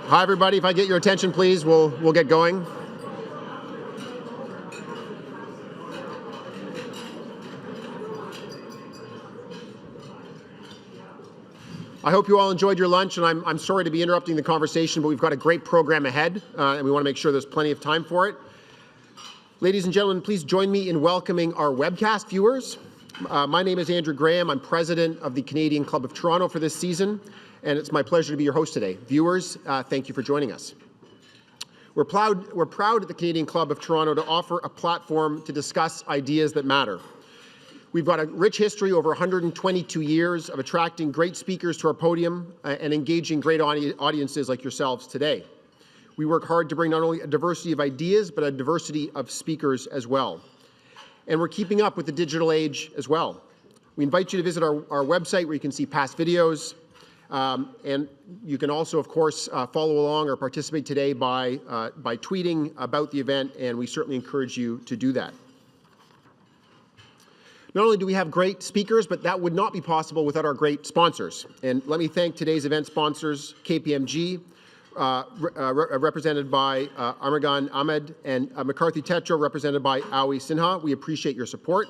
Hi, everybody. If I get your attention, please, we'll get going. I hope you all enjoyed your lunch, and I'm sorry to be interrupting the conversation, but we've got a great program ahead, and we want to make sure there's plenty of time for it. Ladies and gentlemen, please join me in welcoming our webcast viewers. My name is Andrew Graham. I'm president of the Canadian Club of Toronto for this season, and it's my pleasure to be your host today. Viewers, thank you for joining us. We're proud at the Canadian Club of Toronto to offer a platform to discuss ideas that matter. We've got a rich history over 122 years of attracting great speakers to our podium and engaging great audiences like yourselves today. We work hard to bring not only a diversity of ideas, but a diversity of speakers as well. And we're keeping up with the digital age as well. We invite you to visit our website where you can see past videos. And you can also, of course, follow along or participate today by tweeting about the event, and we certainly encourage you to do that. Not only do we have great speakers, but that would not be possible without our great sponsors. And let me thank today's event sponsors, KPMG, represented by Armagan Ahmed, and McCarthy Tetro, represented by Awi Sinha. We appreciate your support.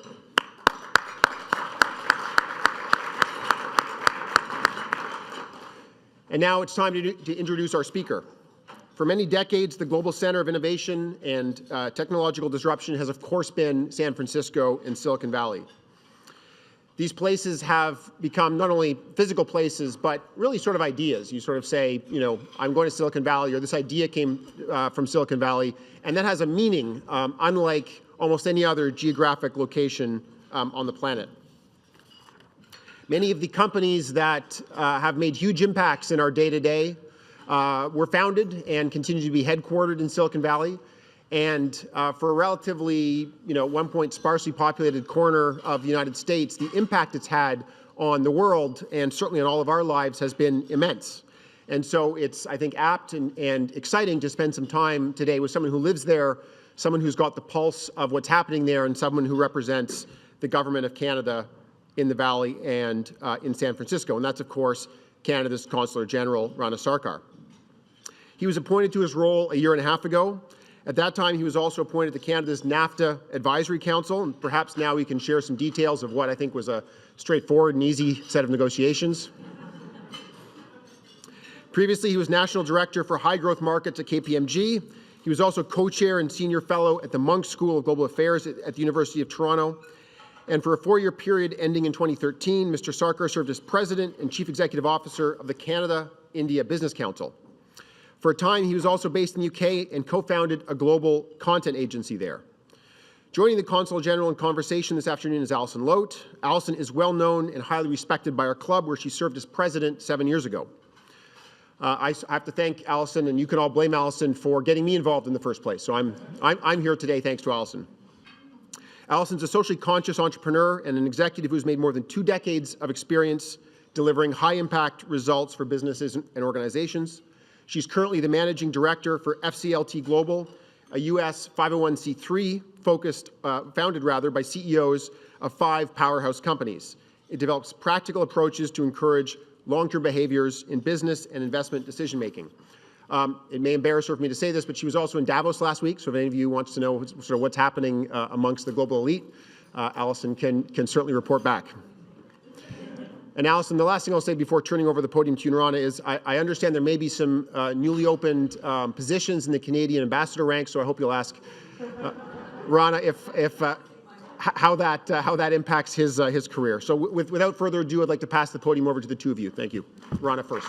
And now it's time to introduce our speaker. For many decades, the global center of innovation and technological disruption has, of course, been San Francisco and Silicon Valley. These places have become not only physical places, but really sort of ideas. You sort of say, you know, I'm going to Silicon Valley, or this idea came from Silicon Valley, and that has a meaning unlike almost any other geographic location on the planet. Many of the companies that have made huge impacts in our day-to-day were founded and continue to be headquartered in Silicon Valley. And for a relatively, one point sparsely populated corner of the United States, the impact it's had on the world and certainly on all of our lives has been immense. And so it's, I think, apt and exciting to spend some time today with someone who lives there, someone who's got the pulse of what's happening there, and someone who represents the government of Canada in the Valley and in San Francisco. And that's, of course, Canada's Consul General, Rana Sarkar. He was appointed to his role a year and a half ago. At that time, he was also appointed to Canada's NAFTA Advisory Council, and perhaps now we can share some details of what I think was a straightforward and easy set of negotiations. Previously, he was National Director for High Growth Markets at KPMG. He was also co-chair and senior fellow at the Munk School of Global Affairs at the University of Toronto. And for a 4-year period ending in 2013, Mr. Sarkar served as President and Chief Executive Officer of the Canada-India Business Council. For a time, he was also based in the UK and co-founded a global content agency there. Joining the Consul General in conversation this afternoon is Alison Lote. Alison is well known and highly respected by our club, where she served as president 7 years ago. I have to thank Alison, and you can all blame Alison for getting me involved in the first place. So I'm here today thanks to Alison. Alison's a socially conscious entrepreneur and an executive who's made more than 2 decades of experience delivering high-impact results for businesses and organizations. She's currently the managing director for FCLT Global, a U.S. 501c3 founded by CEOs of 5 powerhouse companies. It develops practical approaches to encourage long-term behaviors in business and investment decision-making. It may embarrass her for me to say this, but she was also in Davos last week, so if any of you wants to know sort of what's happening amongst the global elite, Alison can certainly report back. And Alison, the last thing I'll say before turning over the podium to you, Rana, is I understand there may be some newly opened positions in the Canadian ambassador ranks, so I hope you'll ask Rana how that impacts his career. So without further ado, I'd like to pass the podium over to the two of you. Thank you. Rana first.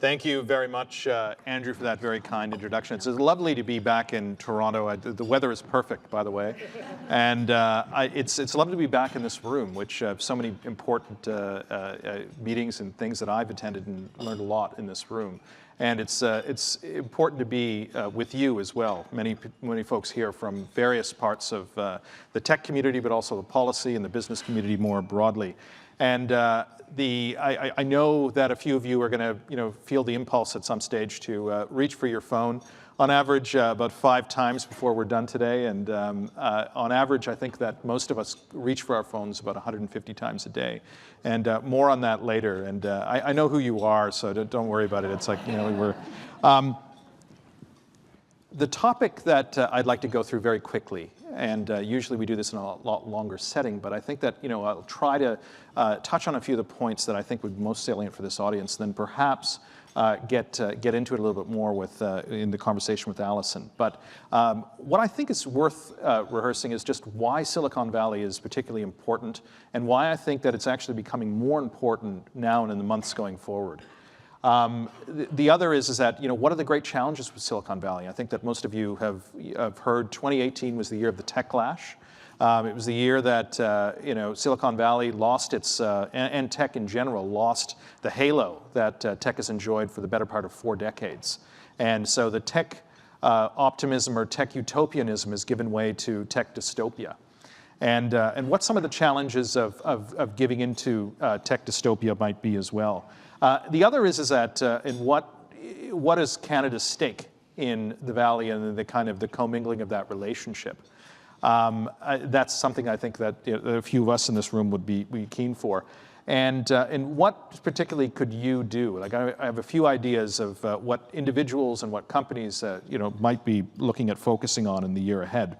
Thank you very much, Andrew, for that very kind introduction. It's lovely to be back in Toronto. The weather is perfect, by the way. And it's lovely to be back in this room, which so many important meetings and things that I've attended and learned a lot in this room. And it's important to be with you as well. Many folks here from various parts of the tech community, but also the policy and the business community more broadly. And I know that a few of you are going to feel the impulse at some stage to reach for your phone on average about 5 times before we're done today. And on average, I think that most of us reach for our phones about 150 times a day. And more on that later. And I know who you are, so don't worry about it. It's like, we're... The topic that I'd like to go through very quickly, and usually we do this in a lot longer setting, but I think that I'll try to touch on a few of the points that I think would be most salient for this audience, then perhaps get into it a little bit more with in the conversation with Alison. But what I think is worth rehearsing is just why Silicon Valley is particularly important, and why I think that it's actually becoming more important now and in the months going forward. The other is that, what are the great challenges with Silicon Valley? I think that most of you have heard 2018 was the year of the techlash. It was the year that, Silicon Valley lost its, and tech in general, lost the halo that tech has enjoyed for the better part of 4 decades. And so the tech optimism or tech utopianism has given way to tech dystopia. And what some of the challenges of giving into tech dystopia might be as well. The other is that in what is Canada's stake in the Valley and the kind of the commingling of that relationship. That's something I think that a few of us in this room would be keen for. And what particularly could you do? Like I have a few ideas of what individuals and what companies might be looking at focusing on in the year ahead.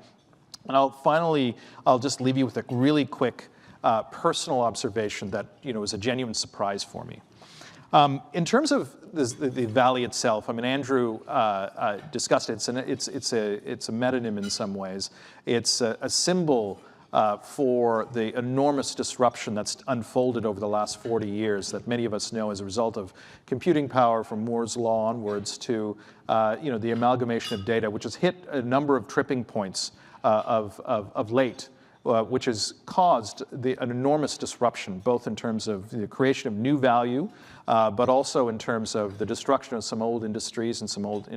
And I'll just leave you with a really quick personal observation that was a genuine surprise for me. In terms of the Valley itself, I mean, Andrew discussed it. It's a metonym in some ways. It's a symbol for the enormous disruption that's unfolded over the last 40 years that many of us know as a result of computing power from Moore's law onwards to the amalgamation of data, which has hit a number of tripping points of late. Which has caused an enormous disruption, both in terms of the creation of new value, but also in terms of the destruction of some old industries and some old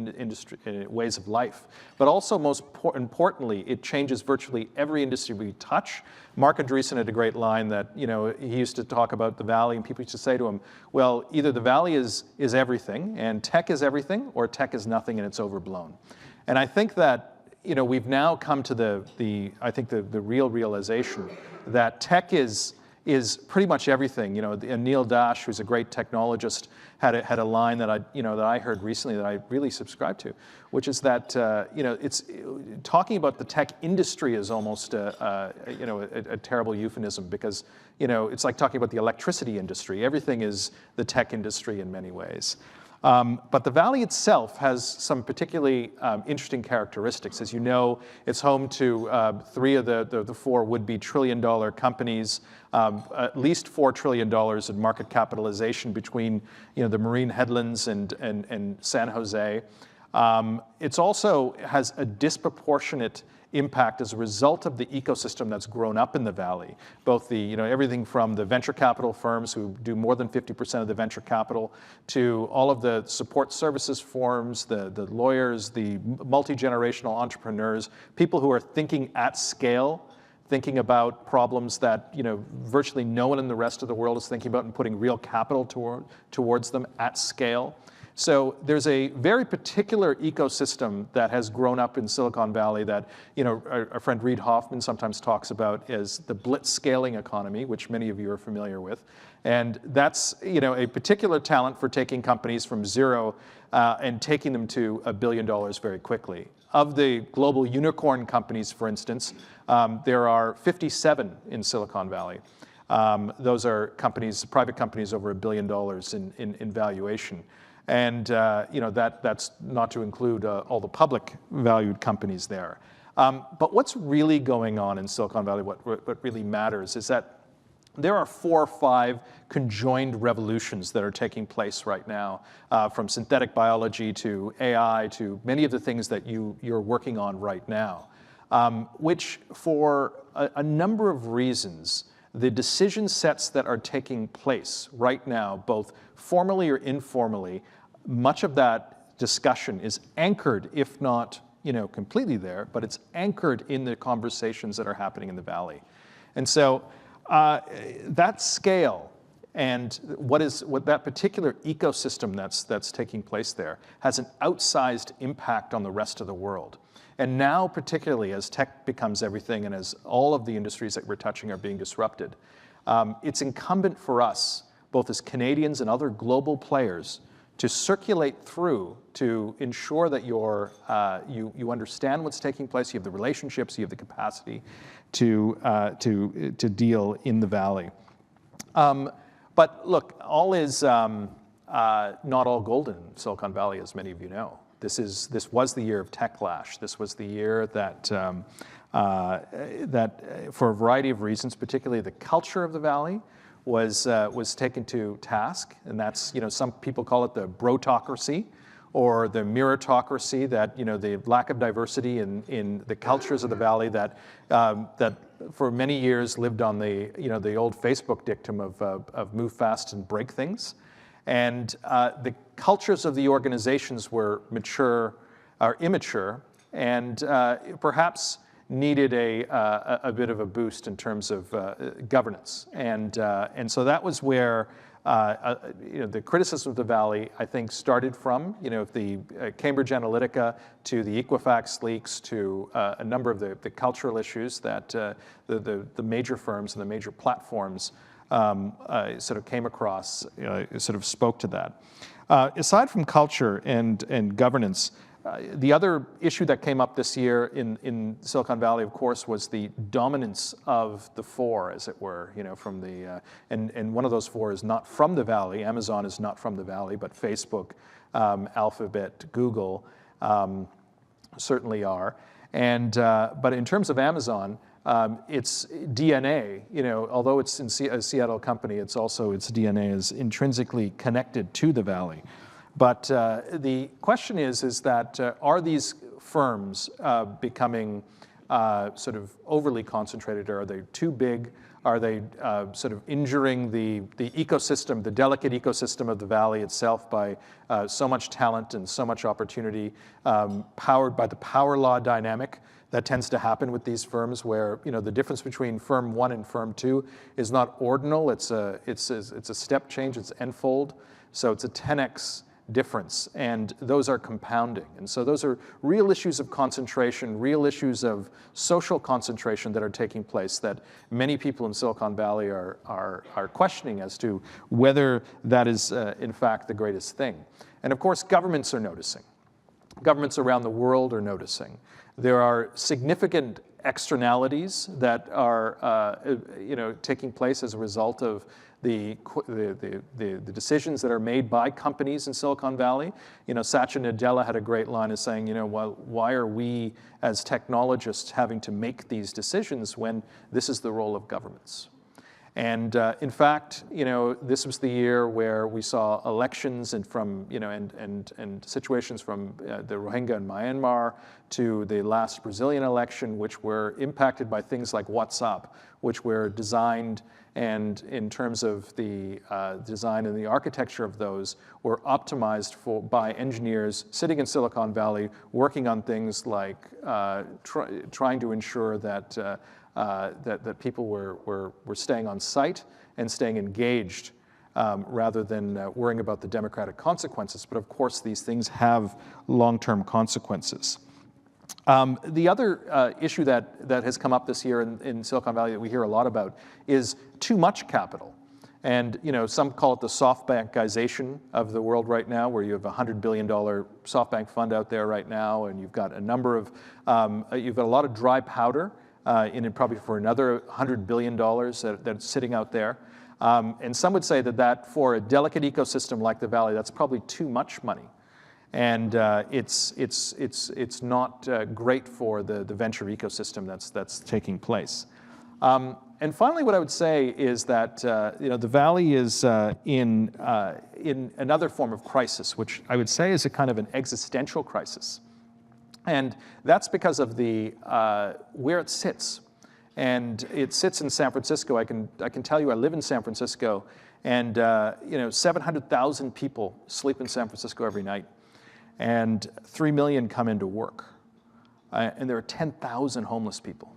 ways of life. But also, most importantly, it changes virtually every industry we touch. Mark Andreessen had a great line that he used to talk about the Valley, and people used to say to him, well, either the Valley is everything, and tech is everything, or tech is nothing and it's overblown. And I think that we've now come to the real realization that tech is pretty much everything. And Neil Dash, who's a great technologist, had a line that I heard recently that I really subscribe to, which is that it's talking about the tech industry is almost a terrible euphemism because it's like talking about the electricity industry. Everything is the tech industry in many ways. But the Valley itself has some particularly interesting characteristics. As you know, it's home to 3 of the 4 would-be trillion-dollar companies, at least $4 trillion in market capitalization between the marine headlands and San Jose. It also has a disproportionate impact as a result of the ecosystem that's grown up in the Valley, both the everything from the venture capital firms who do more than 50% of the venture capital to all of the support services firms, the lawyers, the multi-generational entrepreneurs, people who are thinking at scale, thinking about problems that virtually no one in the rest of the world is thinking about and putting real capital towards them at scale. So there's a very particular ecosystem that has grown up in Silicon Valley that our friend Reid Hoffman sometimes talks about as the blitz scaling economy, which many of you are familiar with. And that's a particular talent for taking companies from zero and taking them to $1 billion very quickly. Of the global unicorn companies, for instance, there are 57 in Silicon Valley. Those are private companies over $1 billion in valuation. And that's not to include all the public valued companies there. But what's really going on in Silicon Valley, what really matters, is that there are 4 or 5 conjoined revolutions that are taking place right now, from synthetic biology to AI to many of the things that you're working on right now, which for a number of reasons, the decision sets that are taking place right now, both formally or informally, much of that discussion is anchored, if not completely there, but it's anchored in the conversations that are happening in the Valley. And so that scale And what that particular ecosystem that's taking place there has an outsized impact on the rest of the world. And now, particularly as tech becomes everything and as all of the industries that we're touching are being disrupted, it's incumbent for us, both as Canadians and other global players, to circulate through to ensure that you understand what's taking place, you have the relationships, you have the capacity to deal in the Valley. But look, all is not all golden in Silicon Valley, as many of you know. This was the year of Techlash. This was the year that for a variety of reasons, particularly the culture of the Valley, was taken to task, and that's, some people call it the brotocracy or the mirrortocracy, that the lack of diversity in the cultures of the Valley that for many years lived on the old Facebook dictum of move fast and break things. And the cultures of the organizations were immature, and perhaps needed a bit of a boost in terms of governance. And so that was where the criticism of the Valley, I think, started from, the Cambridge Analytica to the Equifax leaks to a number of the cultural issues that the major firms and the major platforms sort of came across, sort of spoke to that. Aside from culture and governance, the other issue that came up this year in Silicon Valley, of course, was the dominance of the four, as it were, from the, and one of those four is not from the Valley. Amazon is not from the Valley, but Facebook, Alphabet, Google certainly are. And, but in terms of Amazon, its DNA, although it's a Seattle company, its DNA is intrinsically connected to the Valley. But the question is that are these firms becoming sort of overly concentrated, or are they too big? Are they sort of injuring the ecosystem, the delicate ecosystem of the Valley itself by so much talent and so much opportunity, powered by the power law dynamic that tends to happen with these firms, where the difference between firm 1 and firm 2 is not ordinal. It's a step change. It's n-fold. So it's a 10x difference, and those are compounding. And so those are real issues of concentration, real issues of social concentration that are taking place, that many people in Silicon Valley are questioning as to whether that is in fact the greatest thing. And of course, governments are noticing. Governments around the world are noticing. There are significant externalities that are taking place as a result of the decisions that are made by companies in Silicon Valley. Satya Nadella had a great line of saying, well, why are we as technologists having to make these decisions when this is the role of governments? And in fact, this was the year where we saw elections and situations from the Rohingya in Myanmar to the last Brazilian election, which were impacted by things like WhatsApp, which were designed, and in terms of the design and the architecture of those, were optimized by engineers sitting in Silicon Valley, working on things like trying to ensure that that people were staying on site and staying engaged, rather than worrying about the democratic consequences. But of course, these things have long-term consequences. The other issue that has come up this year in Silicon Valley that we hear a lot about is too much capital. And some call it the SoftBankization of the world right now, where you have a $100 billion SoftBank fund out there right now, and you've got a number of, you've got a lot of dry powder in it, probably for another $100 billion that's sitting out there. And some would say that for a delicate ecosystem like the Valley, that's probably too much money. And it's not great for the venture ecosystem that's taking place. And finally, what I would say is that the Valley is in another form of crisis, which I would say is a kind of an existential crisis. And that's because of where it sits. And it sits in San Francisco. I can tell you, I live in San Francisco, and 700,000 people sleep in San Francisco every night, and 3 million come into work, and there are 10,000 homeless people.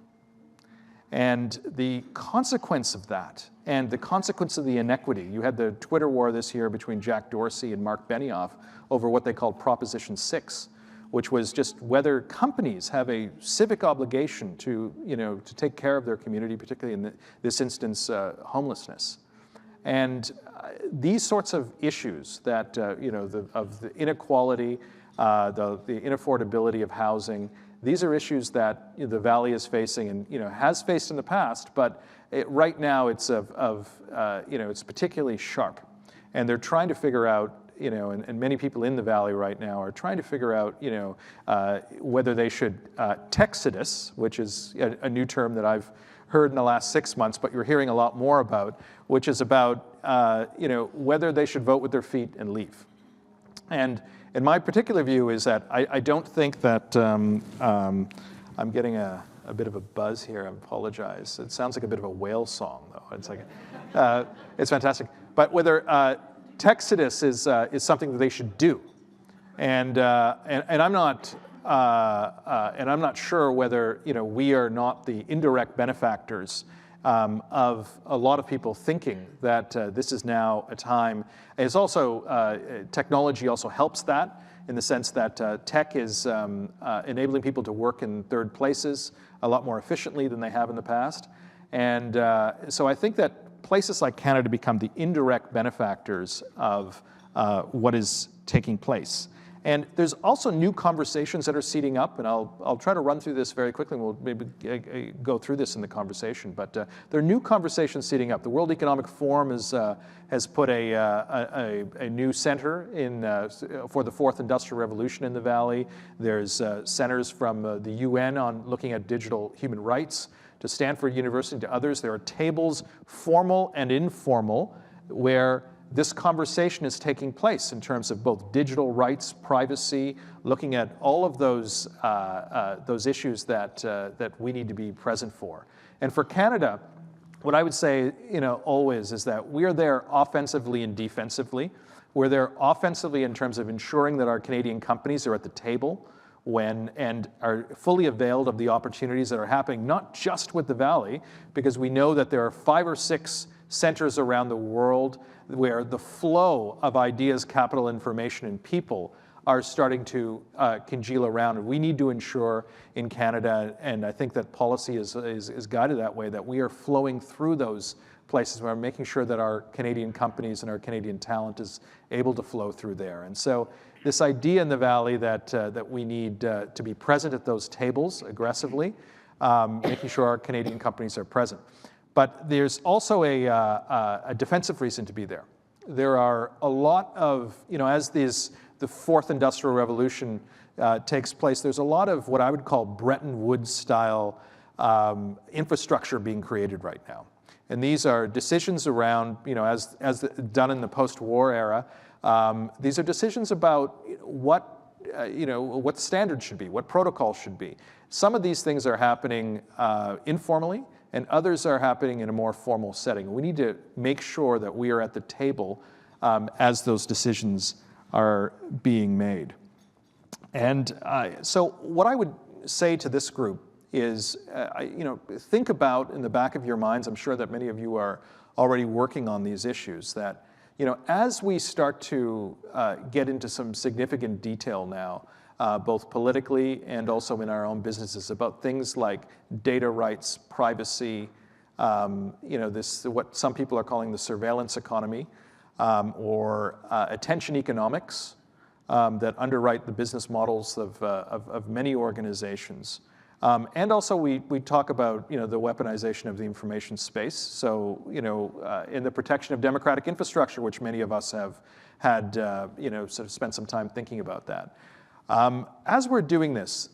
And the consequence of that, and the consequence of the inequity, you had the Twitter war this year between Jack Dorsey and Mark Benioff over what they called Proposition 6, which was just whether companies have a civic obligation to, to take care of their community, particularly in this instance, homelessness. And these sorts of issues that, of the inequality, the inaffordability of housing, these are issues that the Valley is facing and has faced in the past, but right now it's it's particularly sharp, and they're trying to figure out, and many people in the Valley right now are trying to figure out, whether they should Texodus, which is a new term that I've heard in the last 6 months, but you're hearing a lot more about, which is about whether they should vote with their feet and leave. And my particular view is that I don't think that, I'm getting a bit of a buzz here, I apologize. It sounds like a bit of a whale song, though. It's like, it's fantastic. But whether Texodus is something that they should do. And I'm not, and I'm not sure whether, we are not the indirect benefactors of a lot of people thinking that this is now a time. It's also, technology also helps that in the sense that tech is enabling people to work in third places a lot more efficiently than they have in the past. And so I think that places like Canada become the indirect benefactors of what is taking place. And there's also new conversations that are seeding up, and I'll try to run through this very quickly, and we'll maybe go through this in the conversation. But there are new conversations seeding up. The World Economic Forum has put a new center in for the fourth industrial revolution in the Valley. There's centers from the UN on looking at digital human rights, to Stanford University, to others. There are tables, formal and informal, where this conversation is taking place in terms of both digital rights, privacy, looking at all of those issues that we need to be present for. And for Canada, what I would say, always is that we are there offensively and defensively. We're there offensively in terms of ensuring that our Canadian companies are at the table and are fully availed of the opportunities that are happening, not just with the Valley, because we know that there are 5 or 6 centers around the world where the flow of ideas, capital, information, and people are starting to congeal around. And we need to ensure in Canada, and I think that policy is guided that way, that we are flowing through those places. We're making sure that our Canadian companies and our Canadian talent is able to flow through there. And so this idea in the Valley that we need to be present at those tables aggressively, making sure our Canadian companies are present. But there's also a defensive reason to be there. There are a lot of, as the fourth industrial revolution takes place, there's a lot of what I would call Bretton Woods style infrastructure being created right now. And these are decisions around, as done in the post-war era, these are decisions about what the standards should be, what protocols should be. Some of these things are happening informally, and others are happening in a more formal setting. We need to make sure that we are at the table as those decisions are being made. And so what I would say to this group is, think about in the back of your minds, I'm sure that many of you are already working on these issues, that as we start to get into some significant detail now, both politically and also in our own businesses, about things like data rights, privacy, what some people are calling the surveillance economy, or attention economics that underwrite the business models of many organizations. And also we talk about the weaponization of the information space. So in the protection of democratic infrastructure, which many of us have had sort of spent some time thinking about that. As we're doing this,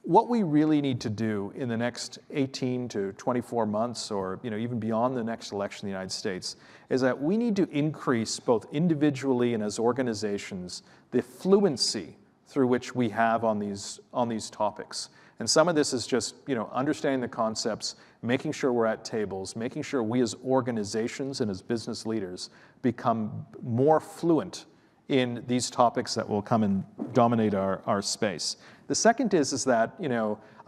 what we really need to do in the next 18 to 24 months, or even beyond the next election in the United States, is that we need to increase both individually and as organizations the fluency through which we have on these topics. And some of this is just understanding the concepts, making sure we're at tables, making sure we as organizations and as business leaders become more fluent in these topics that will come and dominate our space. The second is that,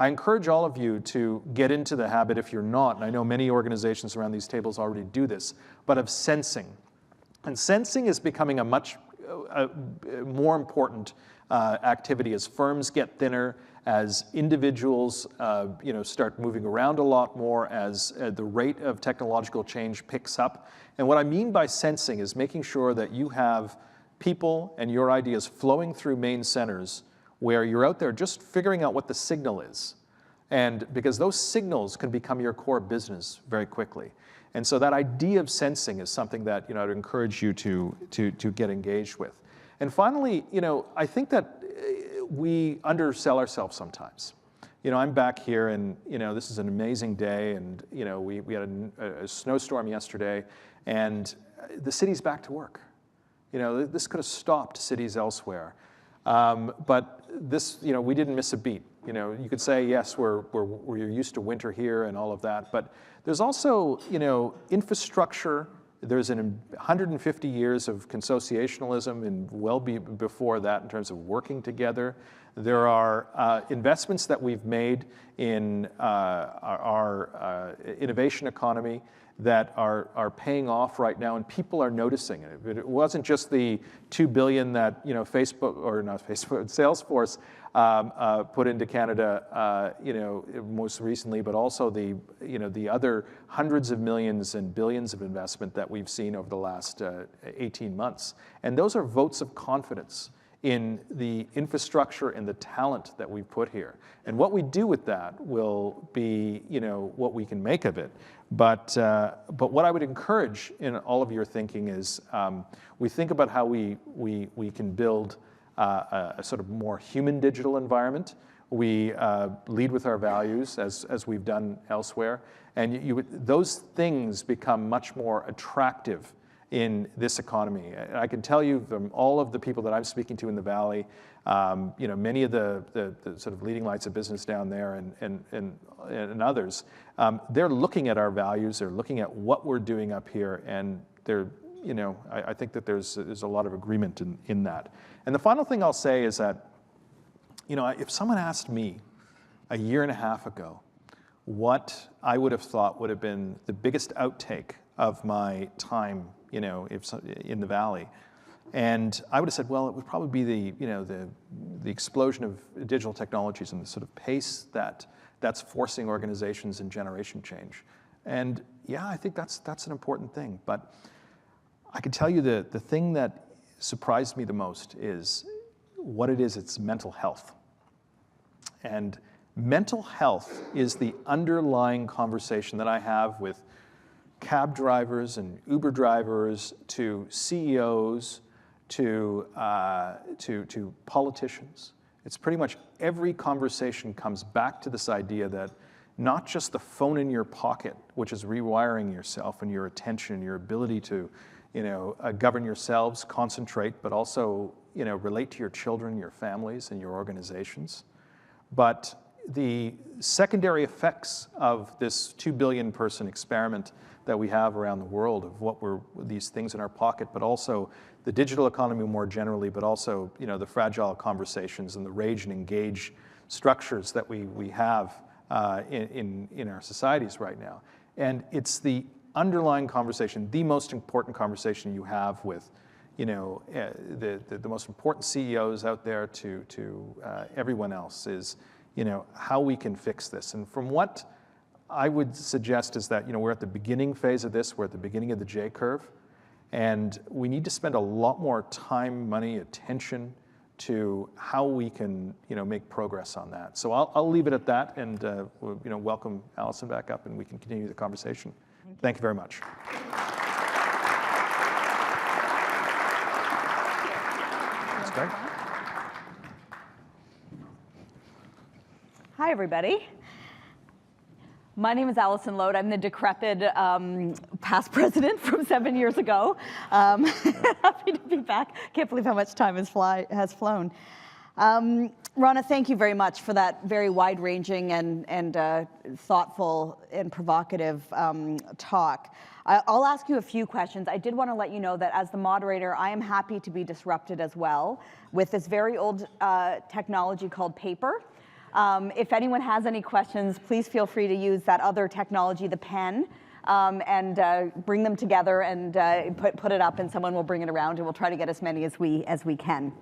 I encourage all of you to get into the habit, if you're not, and I know many organizations around these tables already do this, but of sensing. And sensing is becoming a much more important activity as firms get thinner, as individuals start moving around a lot more, as the rate of technological change picks up. And what I mean by sensing is making sure that you have people and your ideas flowing through main centers where you're out there just figuring out what the signal is. And because those signals can become your core business very quickly. And so that idea of sensing is something that I'd encourage you to get engaged with. And finally, I think that we undersell ourselves sometimes. I'm back here, and this is an amazing day, and we had a snowstorm yesterday, and the city's back to work. This could have stopped cities elsewhere, but this, we didn't miss a beat. You could say, yes, we're used to winter here and all of that, but there's also, infrastructure. There's 150 years of consociationalism and well before that in terms of working together. There are investments that we've made in our innovation economy that are paying off right now, and people are noticing it. It wasn't just the $2 billion that Salesforce put into Canada, most recently, but also the other hundreds of millions and billions of investment that we've seen over the last 18 months. And those are votes of confidence in the infrastructure and the talent that we put here. And what we do with that will be, what we can make of it. But what I would encourage in all of your thinking is we think about how we can build a sort of more human digital environment. We lead with our values, as we've done elsewhere. And those things become much more attractive in this economy. I can tell you from all of the people that I'm speaking to in the Valley, many of the sort of leading lights of business down there and others, they're looking at our values, they're looking at what we're doing up here, and I think that there's a lot of agreement in that. And the final thing I'll say is that, if someone asked me a year and a half ago what I would have thought would have been the biggest outtake of my time, in the Valley, and I would have said, well, it would probably be the explosion of digital technologies and the sort of pace that's forcing organizations and generation change. And yeah, I think that's an important thing. But I can tell you the thing that surprised me the most is what it is. It's mental health. And mental health is the underlying conversation that I have with cab drivers and Uber drivers, to CEOs, to politicians. It's pretty much every conversation comes back to this idea that not just the phone in your pocket, which is rewiring yourself and your attention and your ability to govern yourselves, concentrate, but also relate to your children, your families, and your organizations. But the secondary effects of this 2 billion person experiment that we have around the world of what were these things in our pocket, but also the digital economy more generally, but also the fragile conversations and the rage and engage structures that we have in our societies right now. And it's the underlying conversation, the most important conversation you have with the most important CEOs out there to everyone else is how we can fix this. And from what I would suggest is that we're at the beginning phase of this. We're at the beginning of the J curve, and we need to spend a lot more time, money, attention to how we can make progress on that. So I'll leave it at that, and welcome Allison back up, and we can continue the conversation. Thank you very much. That's great. Hi, everybody. My name is Allison Load. I'm the decrepit past president from 7 years ago. Happy to be back. Can't believe how much time has flown. Rana, thank you very much for that very wide-ranging and thoughtful and provocative talk. I'll ask you a few questions. I did want to let you know that as the moderator, I am happy to be disrupted as well with this very old technology called paper. If anyone has any questions, please feel free to use that other technology, the pen, and bring them together and put it up, and someone will bring it around, and we'll try to get as many as we can.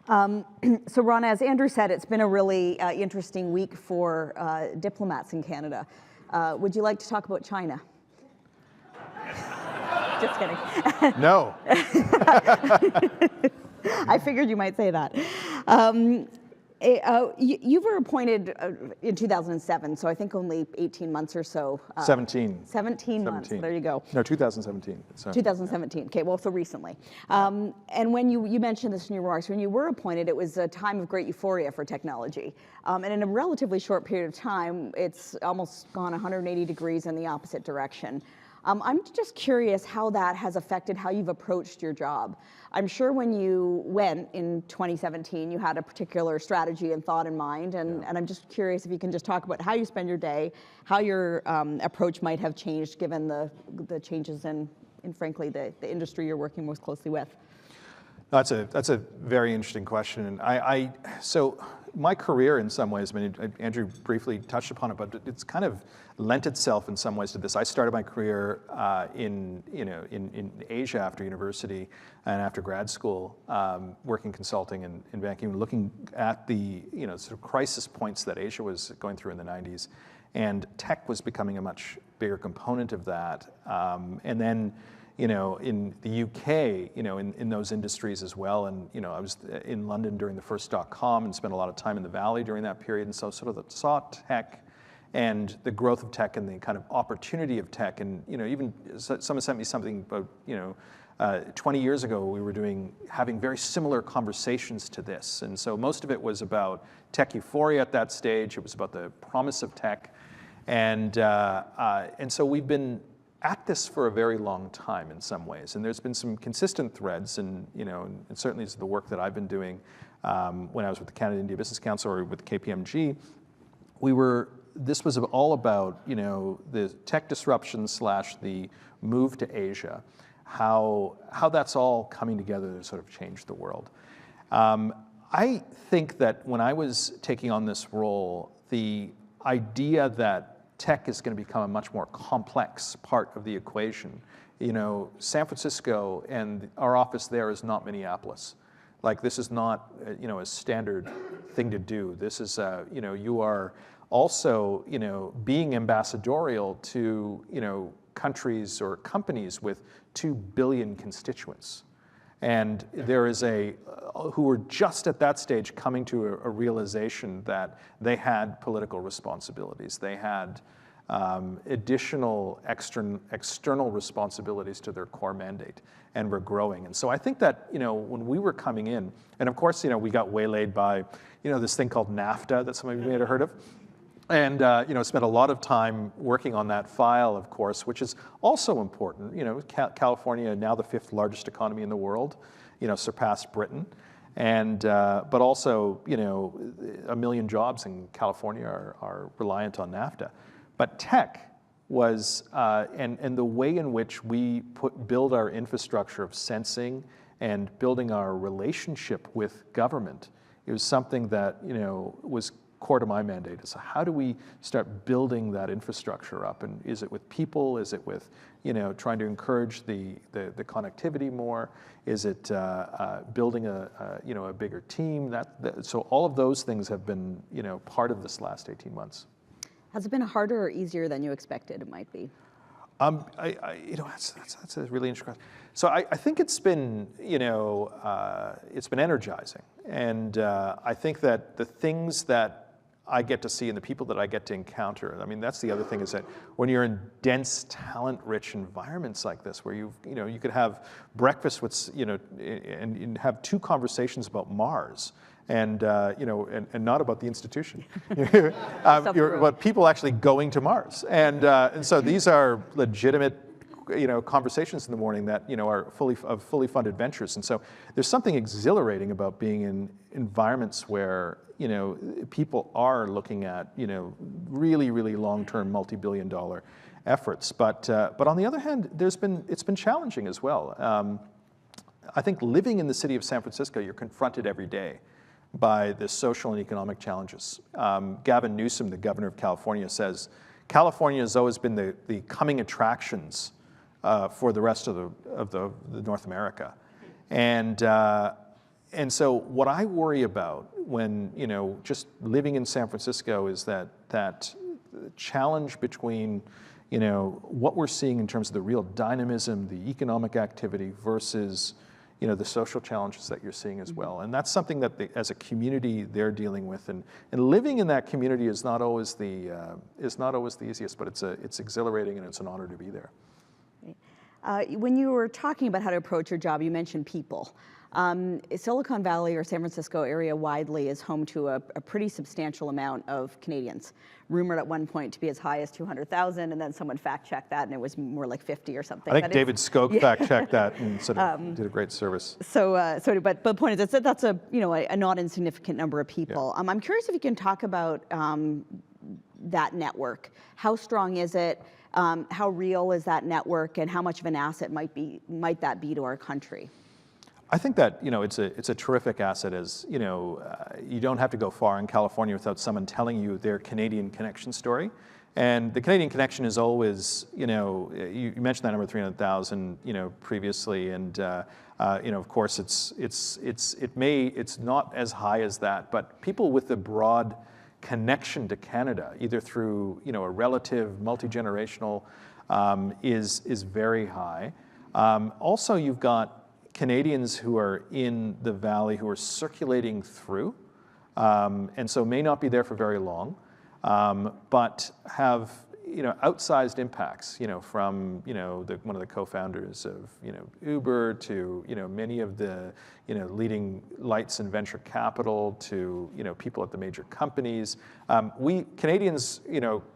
So Rana, as Andrew said, it's been a really interesting week for diplomats in Canada. Would you like to talk about China? Just kidding. No. I figured you might say that. You were appointed in 2007, so I think only 18 months or so. 17. 17 months, there you go. No, 2017. So. 2017, okay, well, so recently. And when you mentioned this in your remarks, when you were appointed, it was a time of great euphoria for technology. And in a relatively short period of time, it's almost gone 180 degrees in the opposite direction. I'm just curious how that has affected how you've approached your job. I'm sure when you went in 2017, you had a particular strategy and thought in mind, and I'm just curious if you can just talk about how you spend your day, how your approach might have changed given the changes in frankly, the industry you're working most closely with. That's a very interesting question. And so my career in some ways, I mean, Andrew briefly touched upon it, but it's kind of lent itself in some ways to this. I started my career in Asia after university and after grad school, working consulting and banking, looking at the sort of crisis points that Asia was going through in the 90s, and tech was becoming a much bigger component of that. And then in the UK, in those industries as well. And, I was in London during the first .com and spent a lot of time in the Valley during that period. And so sort of saw tech and the growth of tech and the kind of opportunity of tech. And, even someone sent me something about, 20 years ago, we were having very similar conversations to this. And so most of it was about tech euphoria at that stage. It was about the promise of tech. And so we've been at this for a very long time in some ways, and there's been some consistent threads, and and certainly it's the work that I've been doing when I was with the Canada-India Business Council or with KPMG. This was all about the tech disruption / the move to Asia, how that's all coming together to sort of change the world. I think that when I was taking on this role, the idea that tech is going to become a much more complex part of the equation. San Francisco and our office there is not Minneapolis. Like, this is not a standard thing to do. This is you are also being ambassadorial to countries or companies with 2 billion constituents. And there is who were just at that stage coming to a realization that they had political responsibilities. They had additional external responsibilities to their core mandate, and were growing. And so I think that when we were coming in, and of course we got waylaid by this thing called NAFTA that some of you may have heard of. And spent a lot of time working on that file, of course, which is also important. California, now the 5th largest economy in the world, surpassed Britain, and but also 1 million jobs in California are reliant on NAFTA. But tech was, and the way in which we build our infrastructure of sensing and building our relationship with government, it was something that was core to my mandate. So how do we start building that infrastructure up? And is it with people? Is it with trying to encourage the connectivity more? Is it building a bigger team? So all of those things have been part of this last 18 months. Has it been harder or easier than you expected it might be? That's a really interesting question. So I think it's been energizing, and I think that the things that I get to see and the people that I get to encounter, I mean, that's the other thing, is that when you're in dense, talent-rich environments like this, where you could have breakfast with and have 2 conversations about Mars. And not about the institution, but people actually going to Mars, and so these are legitimate conversations in the morning that are fully funded ventures. And so there's something exhilarating about being in environments where people are looking at really, really long-term, multi-billion-dollar efforts. But on the other hand, it's been challenging as well. I think living in the city of San Francisco, you're confronted every day by the social and economic challenges. Gavin Newsom, the governor of California, says California has always been the coming attractions for the rest of the North America, and so what I worry about when just living in San Francisco is that challenge between what we're seeing in terms of the real dynamism, the economic activity versus the social challenges that you're seeing as well. And that's something that as a community they're dealing with. And living in that community is not always the easiest, but it's exhilarating and it's an honor to be there. When you were talking about how to approach your job, you mentioned people. Silicon Valley or San Francisco area widely is home to a pretty substantial amount of Canadians, rumored at one point to be as high as 200,000, and then someone fact-checked that, and it was more like 50 or something. I think David Skoke fact-checked that and sort of did a great service. But the point is, that's a not insignificant number of people. Yeah. I'm curious if you can talk about that network. How strong is it? How real is that network, and how much of an asset might that be to our country? I think that it's a terrific asset. As you don't have to go far in California without someone telling you their Canadian connection story, and the Canadian connection is always you mentioned that number 300,000 previously, and of course it's not as high as that, but people with a broad connection to Canada, either through a relative, multi-generational, is very high. Also, you've got Canadians who are in the Valley who are circulating through, and so may not be there for very long, but have outsized impacts. From one of the co-founders of Uber to many of the leading lights and venture capital to people at the major companies. We Canadians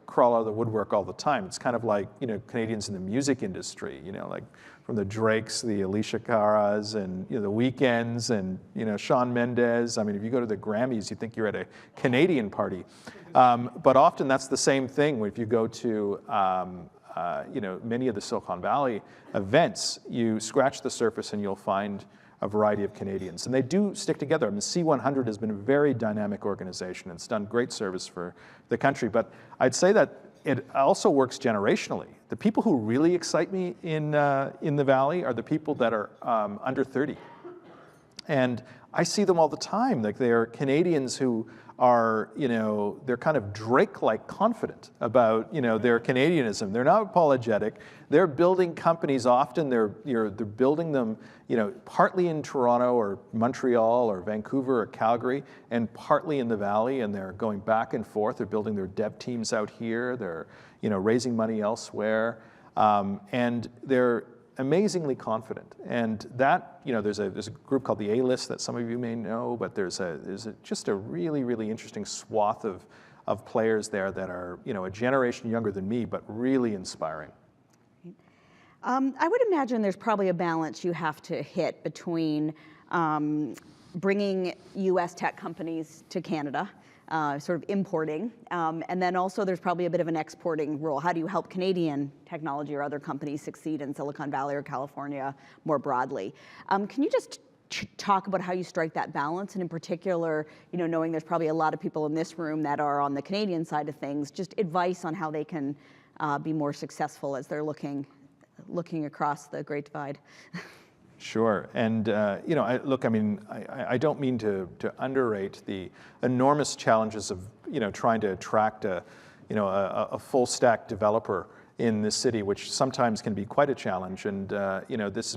crawl out of the woodwork all the time. It's kind of like Canadians in the music industry. Like from the Drakes, the Alicia Caras, and the Weekends, and Shawn Mendes. I mean, if you go to the Grammys, you think you're at a Canadian party. But often that's the same thing. If you go to many of the Silicon Valley events, you scratch the surface and you'll find a variety of Canadians. And they do stick together. I mean, C100 has been a very dynamic organization. It's done great service for the country. But I'd say that it also works generationally. The people who really excite me in the Valley are the people that are under 30. And I see them all the time. Like, they're Canadians who are, they're kind of Drake-like confident about, their Canadianism. They're not apologetic. They're building companies. Often they're building them, partly in Toronto or Montreal or Vancouver or Calgary, and partly in the Valley. And they're going back and forth. They're building their dev teams out here. They're, raising money elsewhere, and they're amazingly confident. And that, there's a group called the A-List that some of you may know, but there's just a really, really interesting swath of players there that are, a generation younger than me, but really inspiring. I would imagine there's probably a balance you have to hit between bringing U.S. tech companies to Canada, sort of importing, and then also there's probably a bit of an exporting role. How do you help Canadian technology or other companies succeed in Silicon Valley or California more broadly? Can you just talk about how you strike that balance, and in particular, knowing there's probably a lot of people in this room that are on the Canadian side of things, just advice on how they can be more successful as they're looking across the Great Divide? Sure, and I don't mean to underrate the enormous challenges of trying to attract a full stack developer in this city, which sometimes can be quite a challenge. And this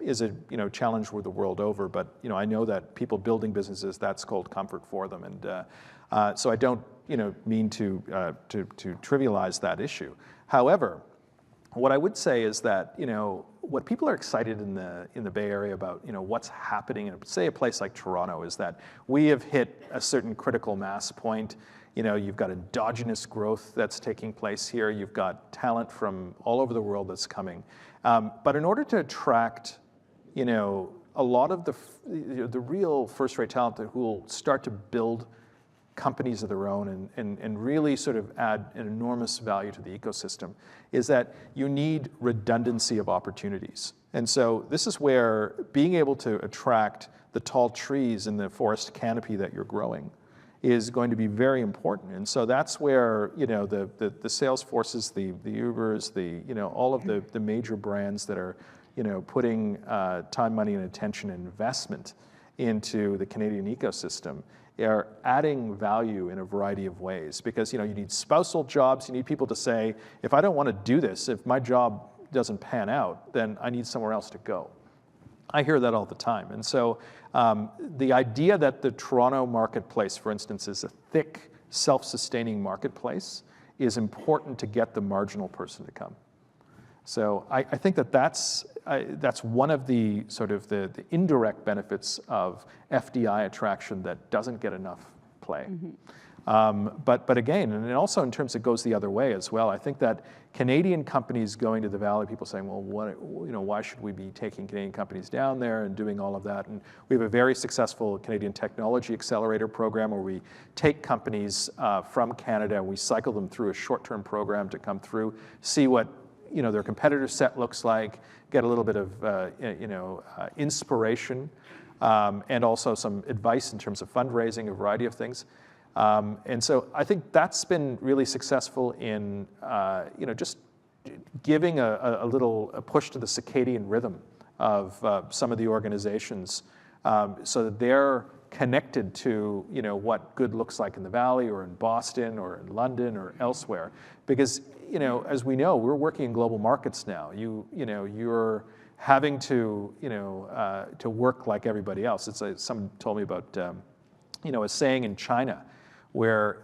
is a challenge the world over. But I know that people building businesses, that's cold comfort for them, and so I don't mean to trivialize that issue. However, what I would say is that what people are excited in the Bay Area about what's happening in, say, a place like Toronto, is that we have hit a certain critical mass point. You've got endogenous growth that's taking place here. You've got talent from all over the world that's coming. But in order to attract, a lot of the real first-rate talent who will start to build companies of their own and really sort of add an enormous value to the ecosystem, is that you need redundancy of opportunities. And so this is where being able to attract the tall trees in the forest canopy that you're growing is going to be very important. And so that's where, the sales forces, the Ubers, all of the major brands that are, putting time, money, and attention and investment into the Canadian ecosystem are adding value in a variety of ways. Because, you need spousal jobs, you need people to say, if I don't want to do this, if my job doesn't pan out, then I need somewhere else to go. I hear that all the time. And so the idea that the Toronto marketplace, for instance, is a thick, self-sustaining marketplace is important to get the marginal person to come. So I think that's one of the sort of the indirect benefits of FDI attraction that doesn't get enough play. But again, and also in terms it goes the other way as well. I think that Canadian companies going to the Valley, people saying, well, why should we be taking Canadian companies down there and doing all of that? And we have a very successful Canadian Technology Accelerator program where we take companies from Canada, we cycle them through a short-term program to come through, see what their competitor set looks like, get a little bit of inspiration, and also some advice in terms of fundraising, a variety of things. And so I think that's been really successful in just giving a little push to the circadian rhythm of some of the organizations, so that they're connected to what good looks like in the Valley or in Boston or in London or elsewhere. Because as we know, we're working in global markets now. You're having to work like everybody else. Someone told me about a saying in China where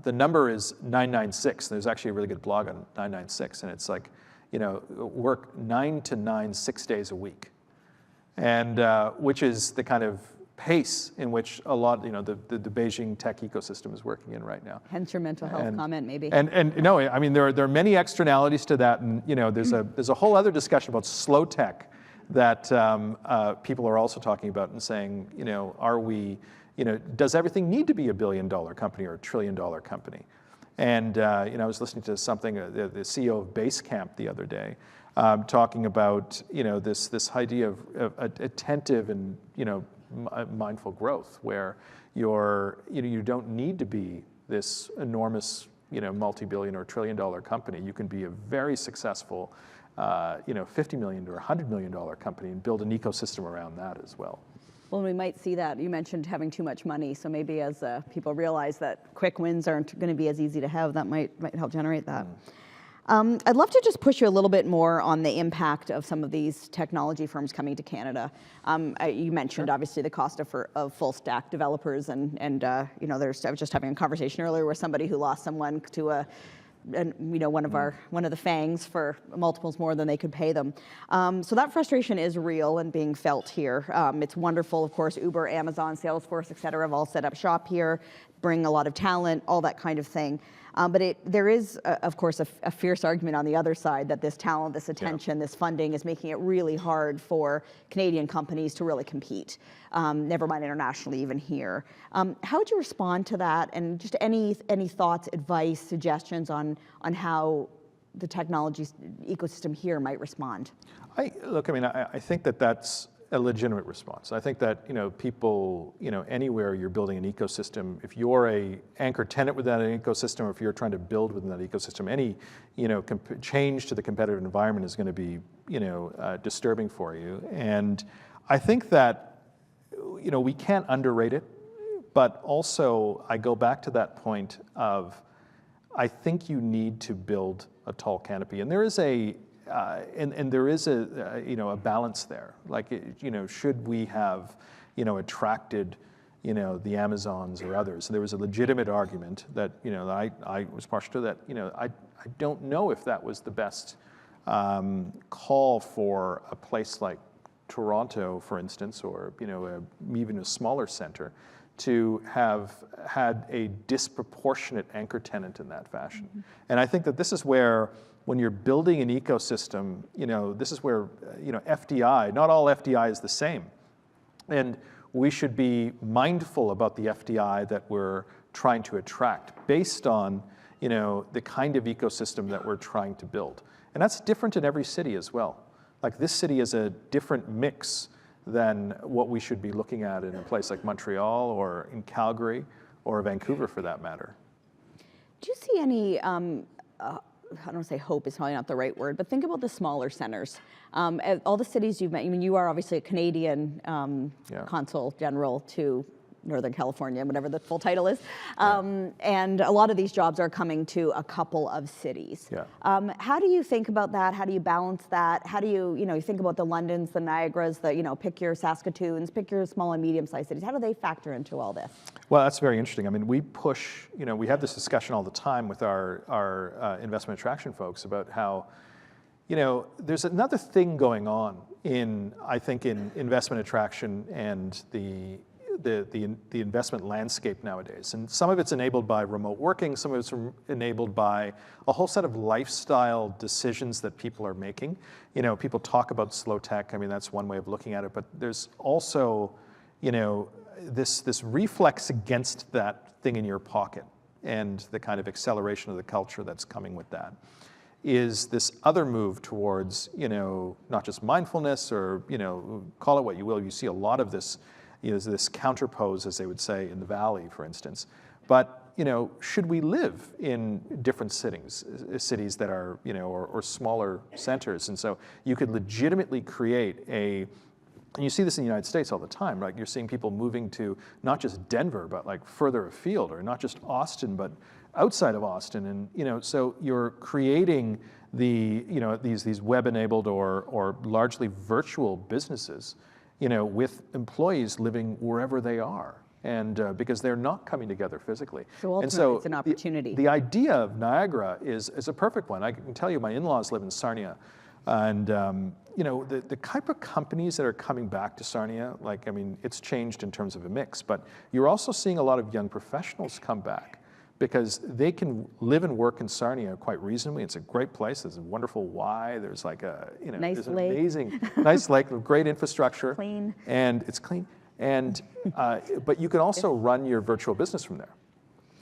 the number is 996. There's actually a really good blog on 996, and it's like, work 9 to 9, 6 days a week, and which is the kind of pace in which a lot, the Beijing tech ecosystem is working in right now. Hence your mental health comment, maybe. And no, I mean, there are many externalities to that, and there's a whole other discussion about slow tech that people are also talking about and saying, are we, does everything need to be $1 billion company or $1 trillion company? And I was listening to something, the CEO of Basecamp the other day, talking about this idea of attentive and mindful growth, where you don't need to be this enormous multi-billion or $1 trillion company. You can be a very successful $50 million or $100 million company and build an ecosystem around that as well. Well, we might see that. You mentioned having too much money, so maybe as people realize that quick wins aren't going to be as easy to have, that might help generate that. I'd love to just push you a little bit more on the impact of some of these technology firms coming to Canada. You mentioned obviously the cost of full stack developers, and I was just having a conversation earlier with somebody who lost someone to one of the FANGs for multiples more than they could pay them. So that frustration is real and being felt here. It's wonderful, of course, Uber, Amazon, Salesforce, et cetera, have all set up shop here, bring a lot of talent, all that kind of thing. But there is, of course, a fierce argument on the other side that this talent, this attention, this funding is making it really hard for Canadian companies to really compete, never mind internationally, even here. How would you respond to that? And just any thoughts, advice, suggestions on how the technology ecosystem here might respond? I think that's a legitimate response. I think that people anywhere you're building an ecosystem, if you're a anchor tenant within that ecosystem, or if you're trying to build within that ecosystem, any change to the competitive environment is going to be disturbing for you. And I think that we can't underrate it, but also I go back to that point of I think you need to build a tall canopy, and there is a balance there. Like, should we have, attracted, the Amazons or others? So there was a legitimate argument that, I was partial to that. I don't know if that was the best call for a place like Toronto, for instance, or even a smaller center, to have had a disproportionate anchor tenant in that fashion. And I think that this is where, when you're building an ecosystem, this is where, FDI, not all FDI is the same. And we should be mindful about the FDI that we're trying to attract based on, the kind of ecosystem that we're trying to build. And that's different in every city as well. Like, this city is a different mix than what we should be looking at in a place like Montreal or in Calgary or Vancouver, for that matter. Do you see any, I don't want to say hope is probably not the right word, but think about the smaller centers. All the cities you've met, you are obviously a Canadian Consul General to Northern California, whatever the full title is. And a lot of these jobs are coming to a couple of cities. Yeah. How do you think about that? How do you balance that? How do you think about the Londons, the Niagaras, pick your Saskatoons, pick your small and medium-sized cities. How do they factor into all this? Well, that's very interesting. I mean, we push, we have this discussion all the time with our investment attraction folks about how, there's another thing going on I think in investment attraction and the investment landscape nowadays. And some of it's enabled by remote working, some of it's enabled by a whole set of lifestyle decisions that people are making. People talk about slow tech, I mean, that's one way of looking at it, but there's also, this reflex against that thing in your pocket and the kind of acceleration of the culture that's coming with that is this other move towards, not just mindfulness or, call it what you will. You see a lot of this, this counterpose, as they would say, in the Valley, for instance. But, should we live in different cities that are, or smaller centers? And so you could legitimately create and you see this in the United States all the time, right? You're seeing people moving to not just Denver, but like further afield, or not just Austin, but outside of Austin. And, so you're creating these web-enabled or largely virtual businesses, with employees living wherever they are, and because they're not coming together physically. So ultimately, it's an opportunity. The idea of Niagara is a perfect one. I can tell you, my in-laws live in Sarnia, and the type of companies that are coming back to Sarnia, it's changed in terms of a mix, but you're also seeing a lot of young professionals come back because they can live and work in Sarnia quite reasonably. It's a great place. There's a wonderful Y. There's like nice there's an lake. Amazing, nice lake with great infrastructure. Clean. And it's clean. And, but you can also run your virtual business from there.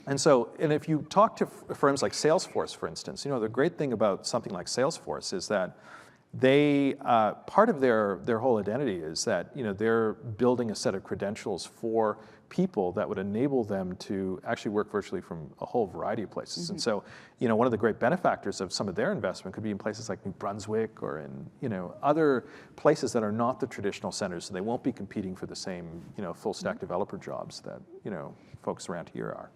And so, and if you talk to firms like Salesforce, for instance, the great thing about something like Salesforce is that they, part of their whole identity is that, they're building a set of credentials for people that would enable them to actually work virtually from a whole variety of places. Mm-hmm. And so, one of the great benefactors of some of their investment could be in places like New Brunswick or in, other places that are not the traditional centers, so they won't be competing for the same, full stack developer jobs that, folks around here are.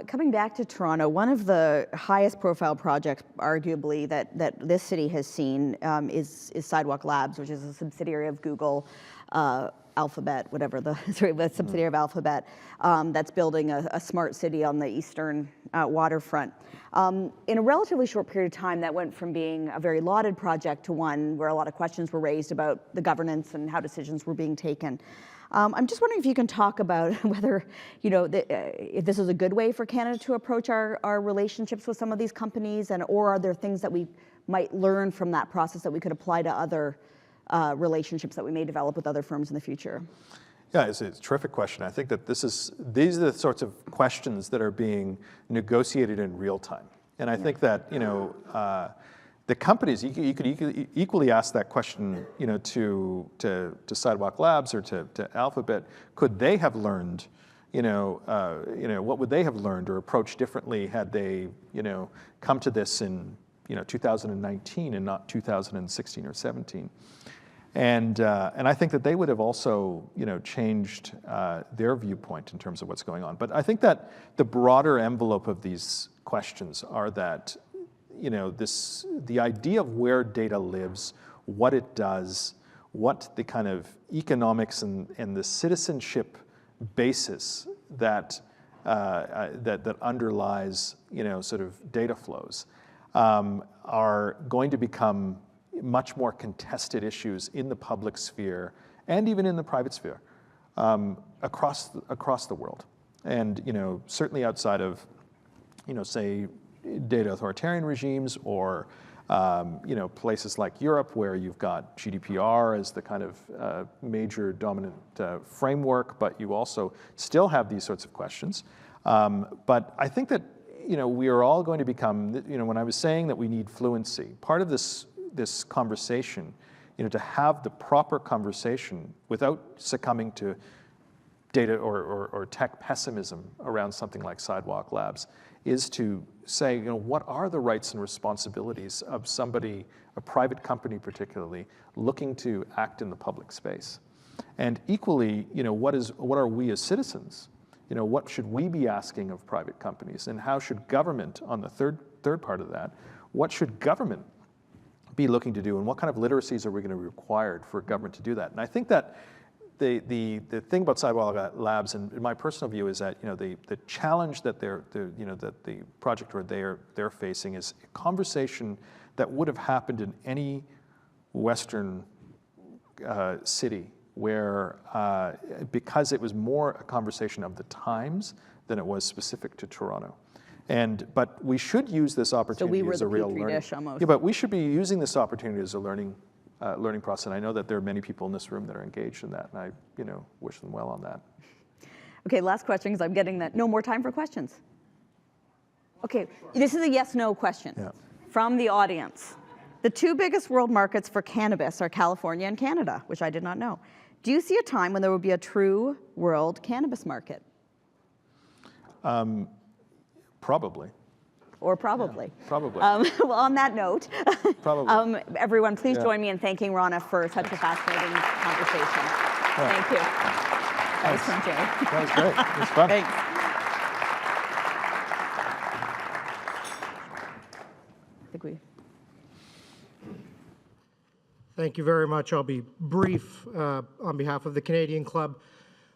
Coming back to Toronto, one of the highest profile projects, arguably, that this city has seen is Sidewalk Labs, which is a subsidiary of Google, Alphabet, whatever the subsidiary of Alphabet, that's building a smart city on the eastern waterfront. In a relatively short period of time, that went from being a very lauded project to one where a lot of questions were raised about the governance and how decisions were being taken. I'm just wondering if you can talk about whether, if this is a good way for Canada to approach our relationships with some of these companies, or are there things that we might learn from that process that we could apply to other relationships that we may develop with other firms in the future? Yeah, it's a terrific question. I think that these are the sorts of questions that are being negotiated in real time. And I think that, the companies, you could equally ask that question, to Sidewalk Labs or to Alphabet. Could they have learned, what would they have learned or approached differently had they, come to this in, 2019 and not 2016 or 17? And I think that they would have also, changed their viewpoint in terms of what's going on. But I think that the broader envelope of these questions are that, the idea of where data lives, what it does, what the kind of economics and the citizenship basis that underlies, sort of data flows, are going to become much more contested issues in the public sphere and even in the private sphere. across the world, and certainly outside of say data authoritarian regimes or places like Europe where you've got GDPR as the kind of major dominant framework, but you also still have these sorts of questions. But I think that we are all going to become, when I was saying that we need fluency, part of this conversation, to have the proper conversation without succumbing to data or tech pessimism around something like Sidewalk Labs, is to say, what are the rights and responsibilities of somebody, a private company particularly, looking to act in the public space? And equally, what are we as citizens? What should we be asking of private companies? And how should government, on the third part of that, what should government be looking to do? And what kind of literacies are we going to be required for government to do that? And I think that the thing about Sidewalk Labs, and in my personal view, is that the challenge that that the project or they're facing is a conversation that would have happened in any Western city, where because it was more a conversation of the times than it was specific to Toronto. But we should use this opportunity as a real learning. Yeah, but we should be using this opportunity as a learning process. And I know that there are many people in this room that are engaged in that, and I wish them well on that. Okay, last question, because I'm getting that. No more time for questions. Okay, this is a yes/no question from the audience. The two biggest world markets for cannabis are California and Canada, which I did not know. Do you see a time when there will be a true world cannabis market? Probably. Or probably. Yeah, probably. Well, on that note, probably. Everyone, please join me in thanking Rana for such a fascinating conversation. Thank you. That was from Jay. That was great. It was fun. Thanks. Thank you very much. I'll be brief. On behalf of the Canadian Club,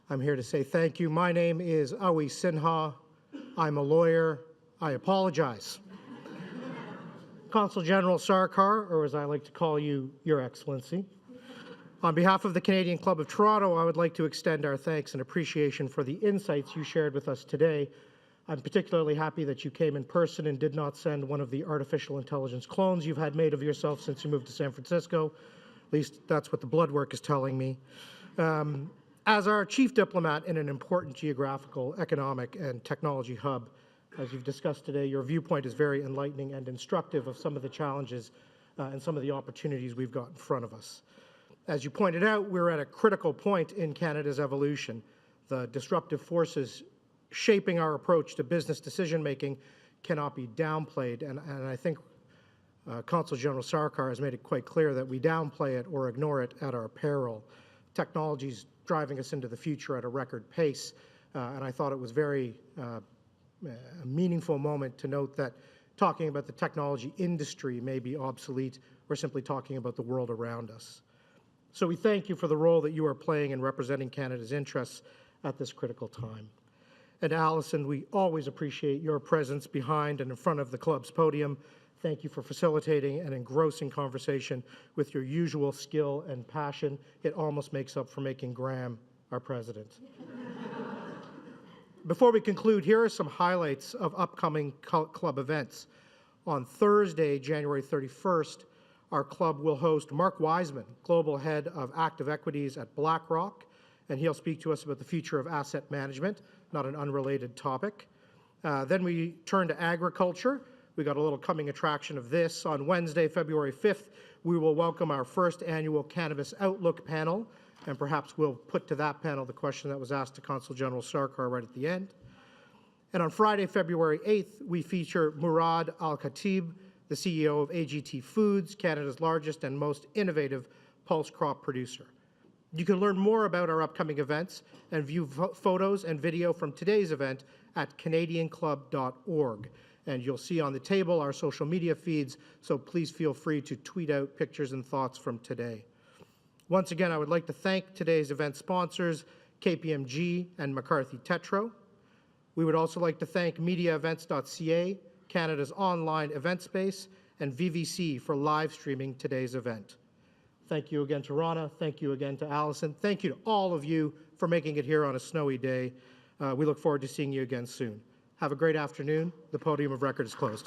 I'm here to say thank you. My name is Awi Sinha. I'm a lawyer. I apologize. Consul General Sarkar, or as I like to call you, Your Excellency. On behalf of the Canadian Club of Toronto, I would like to extend our thanks and appreciation for the insights you shared with us today. I'm particularly happy that you came in person and did not send one of the artificial intelligence clones you've had made of yourself since you moved to San Francisco. At least that's what the blood work is telling me. As our chief diplomat in an important geographical, economic, and technology hub, as you've discussed today, your viewpoint is very enlightening and instructive of some of the challenges and some of the opportunities we've got in front of us. As you pointed out, we're at a critical point in Canada's evolution. The disruptive forces shaping our approach to business decision-making cannot be downplayed, and I think Consul General Sarkar has made it quite clear that we downplay it or ignore it at our peril. Technology's driving us into the future at a record pace, and I thought it was very a meaningful moment to note that talking about the technology industry may be obsolete. We're simply talking about the world around us. So we thank you for the role that you are playing in representing Canada's interests at this critical time. And Alison, we always appreciate your presence behind and in front of the club's podium. Thank you for facilitating an engrossing conversation with your usual skill and passion. It almost makes up for making Graham our president. Before we conclude, here are some highlights of upcoming club events. On Thursday, January 31st, our club will host Mark Wiseman, Global Head of Active Equities at BlackRock, and he'll speak to us about the future of asset management, not an unrelated topic. Then we turn to agriculture. We got a little coming attraction of this. On Wednesday, February 5th, we will welcome our first annual Cannabis Outlook panel, and perhaps we'll put to that panel the question that was asked to Consul General Sarkar right at the end. And on Friday, February 8th, we feature Murad Al-Khatib, the CEO of AGT Foods, Canada's largest and most innovative pulse crop producer. You can learn more about our upcoming events and view photos and video from today's event at canadianclub.org. And you'll see on the table our social media feeds, so please feel free to tweet out pictures and thoughts from today. Once again, I would like to thank today's event sponsors, KPMG and McCarthy Tetro. We would also like to thank MediaEvents.ca, Canada's online event space, and VVC for live streaming today's event. Thank you again to Rana. Thank you again to Alison. Thank you to all of you for making it here on a snowy day. We look forward to seeing you again soon. Have a great afternoon. The podium of record is closed.